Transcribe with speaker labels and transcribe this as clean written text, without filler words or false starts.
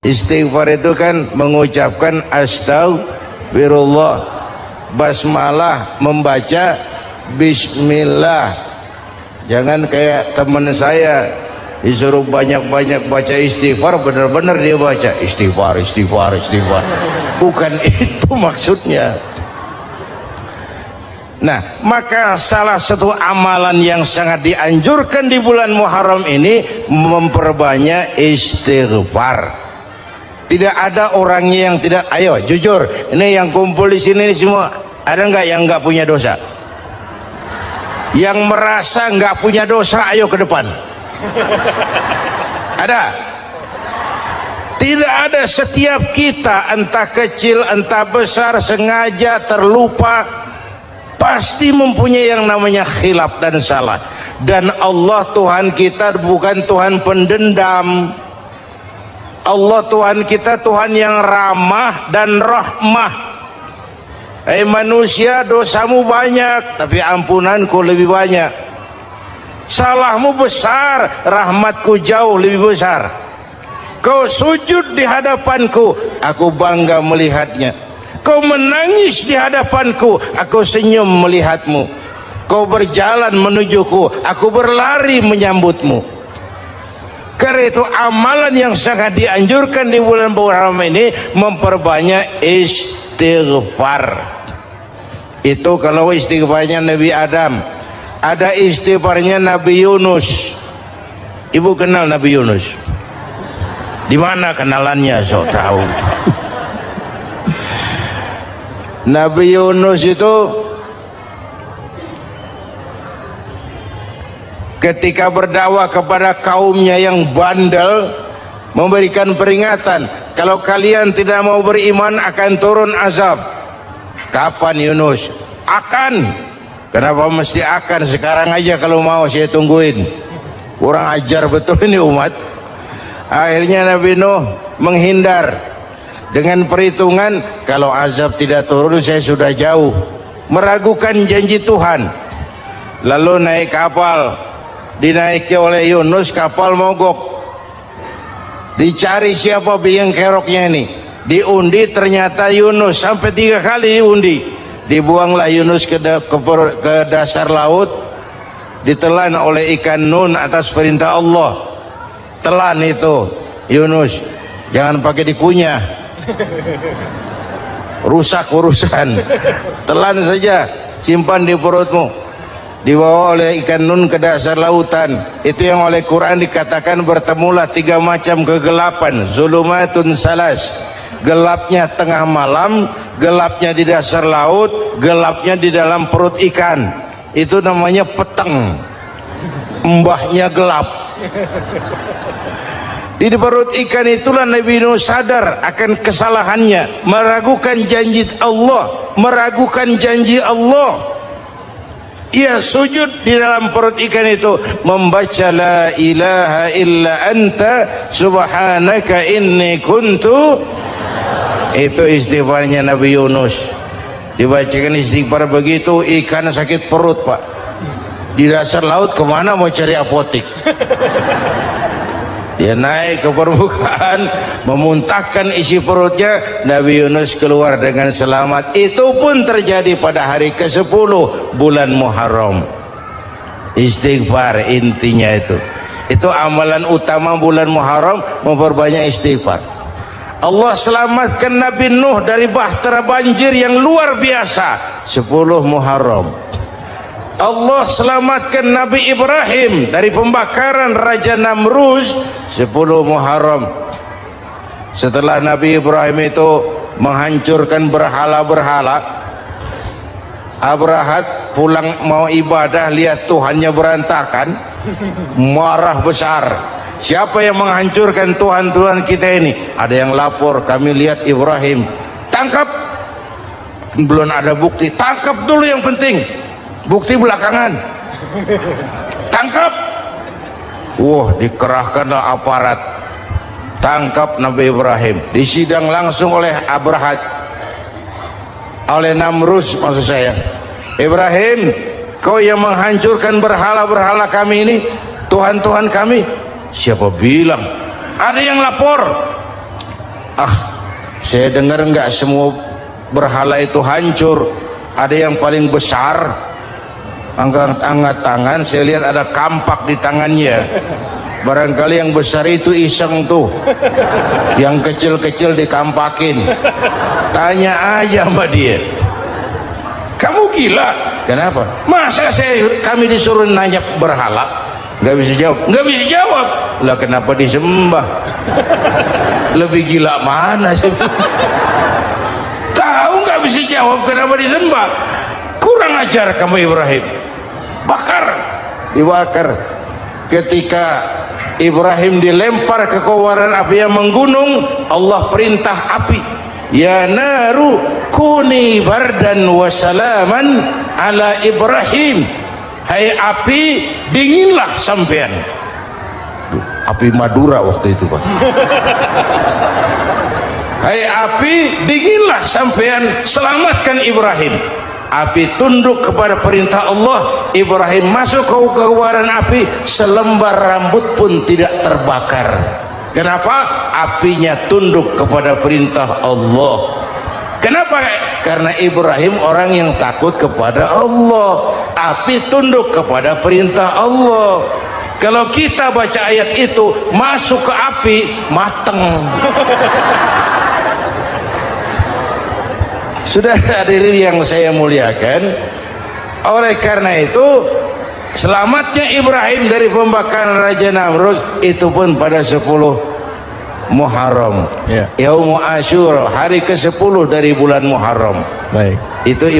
Speaker 1: Istighfar itu kan mengucapkan astagfirullah, basmalah, membaca bismillah. Jangan kayak teman saya disuruh banyak-banyak baca istighfar, benar-benar dia baca istighfar, istighfar, istighfar. Bukan itu maksudnya. Nah, maka salah satu amalan yang sangat dianjurkan di bulan Muharram ini memperbanyak istighfar. Tidak ada orangnya yang tidak. Ayo jujur, ini yang kumpul di sini semua, ada nggak yang nggak punya dosa? Yang merasa nggak punya dosa, ayo ke depan. Ada? Tidak ada. Setiap kita, entah kecil entah besar, sengaja terlupa, pasti mempunyai yang namanya khilaf dan salah. Dan Allah Tuhan kita bukan Tuhan pendendam. Allah Tuhan kita Tuhan yang ramah dan rahmah. Manusia, dosamu banyak tapi ampunanku lebih banyak. Salahmu besar, rahmatku jauh lebih besar. Kau sujud di hadapanku, aku bangga melihatnya. Kau menangis di hadapanku, aku senyum melihatmu. Kau berjalan menujuku, aku berlari menyambutmu. Karena itu amalan yang sangat dianjurkan di bulan Muharram ini memperbanyak istighfar. Itu kalau istighfarnya Nabi Adam. Ada istighfarnya Nabi Yunus. Ibu kenal Nabi Yunus? Di mana kenalannya? So tahu. Nabi Yunus itu ketika berdakwah kepada kaumnya yang bandel, memberikan peringatan, kalau kalian tidak mau beriman akan turun azab. Kapan Yunus? Akan. Kenapa mesti akan? Sekarang aja kalau mau saya tungguin. Kurang ajar betul ini umat. Akhirnya Nabi Nuh menghindar dengan perhitungan, kalau azab tidak turun saya sudah jauh, meragukan janji Tuhan. Lalu naik kapal, dinaiki oleh Yunus, kapal mogok. Dicari siapa biang keroknya ini, diundi, ternyata Yunus. Sampai 3 kali diundi. Dibuanglah Yunus ke dasar laut, ditelan oleh ikan nun atas perintah Allah. Telan itu Yunus, jangan pakai dikunyah, rusak urusan. Telan saja, simpan di perutmu. Dibawa oleh ikan nun ke dasar lautan. Itu yang oleh Quran dikatakan bertemulah 3 macam kegelapan. Zulumatun salas, gelapnya tengah malam, gelapnya di dasar laut, gelapnya di dalam perut ikan. Itu namanya peteng, mbahnya gelap. Di perut ikan itulah Nabi Nuh sadar akan kesalahannya, meragukan janji Allah, meragukan janji Allah. Ia sujud di dalam perut ikan itu, membaca la ilaha illa anta subhanaka inni kuntu. Itu istighfarnya Nabi Yunus. Dibacakan istighfar begitu, ikan sakit perut pak. Di dasar laut kemana mau cari apotik? Dia naik ke permukaan, memuntahkan isi perutnya. Nabi Yunus keluar dengan selamat. Itu pun terjadi pada hari ke-10 bulan Muharram. Istighfar intinya itu. Itu amalan utama bulan Muharram, memperbanyak istighfar. Allah selamatkan Nabi Nuh dari bahtera banjir yang luar biasa 10 Muharram. Allah selamatkan Nabi Ibrahim dari pembakaran Raja Namruz 10 Muharram. Setelah Nabi Ibrahim itu menghancurkan berhala-berhala, Abrahat pulang mau ibadah, lihat Tuhannya berantakan, marah besar. Siapa yang menghancurkan Tuhan-Tuhan kita ini? Ada yang lapor, kami lihat Ibrahim. Tangkap. Belum ada bukti, tangkap dulu yang penting. Bukti belakangan. Tangkap. Wah, dikerahkanlah aparat. Tangkap Nabi Ibrahim. Disidang langsung oleh Abrahat, oleh Namrus maksud saya. Ibrahim, kau yang menghancurkan berhala-berhala kami ini, Tuhan-Tuhan kami. Siapa bilang? Ada yang lapor. Saya dengar enggak semua berhala itu hancur, ada yang paling besar. Angkat tangan, saya lihat ada kampak di tangannya. Barangkali yang besar itu iseng tuh, yang kecil-kecil dikampakin. Tanya aja sama dia, kamu gila? Kenapa? Masa kami disuruh nanya berhala? Nggak bisa jawab. Nggak bisa jawab lah, kenapa disembah? Lebih gila mana? Tahu nggak bisa jawab kenapa disembah? Kurang ajar kamu Ibrahim. Bakar, dibakar. Ketika Ibrahim dilempar ke kobaran api yang menggunung, Allah perintah api, ya naru kuni bardan wa salaman ala Ibrahim. Hai api, dinginlah sampean. Api Madura waktu itu, Pak. Hai api, dinginlah sampean, selamatkan Ibrahim. Api tunduk kepada perintah Allah. Ibrahim masuk ke kobaran api, selembar rambut pun tidak terbakar. Kenapa? Apinya tunduk kepada perintah Allah. Kenapa? Karena Ibrahim orang yang takut kepada Allah. Api tunduk kepada perintah Allah. Kalau kita baca ayat itu masuk ke api, mateng. Sudah hadirin yang saya muliakan, oleh karena itu selamatnya Ibrahim dari pembakaran Raja Namrud itu pun pada 10 Muharram, Yaum Asyura, hari ke-10 dari bulan Muharram.
Speaker 2: Baik.
Speaker 1: Itu